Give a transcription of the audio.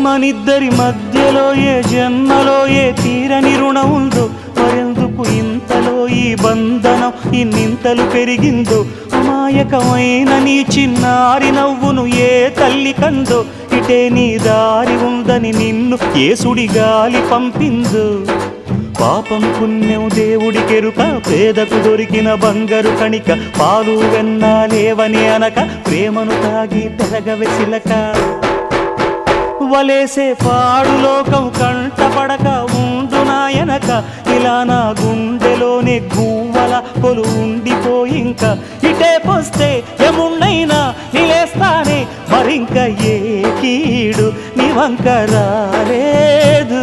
మనిద్దరి మధ్యలో ఏ జన్మలో ఏ తీరని రుణం ఉందో, మరెందుకు ఇంతలో ఈ బంధనం ఇన్నింతలు పెరిగిందో. అమాయకమైన నీ చిన్నారి నవ్వును ఏ తల్లి కందో, ఇటే నీ దారి ఉందని నిన్ను ఏ సుడి గాలి పంపిందో. పాపం పుణ్యం దేవుడికెరుక, పేదకు దొరికిన బంగారు కణిక, పాలు వెన్నాలేవని అనక ప్రేమను తాగి పెరగవెసిలక. వలేసే పాడు లోకం కంటపడక ఉండు నాయనక, ఇలా నా గుండెలోనే గువ్వల కొలు ఉండిపోయింక. ఇటే పోస్తే ఎమున్నైనా నిలేస్తానే, మరింక ఏ కీడు నీ వంక రాలేదు.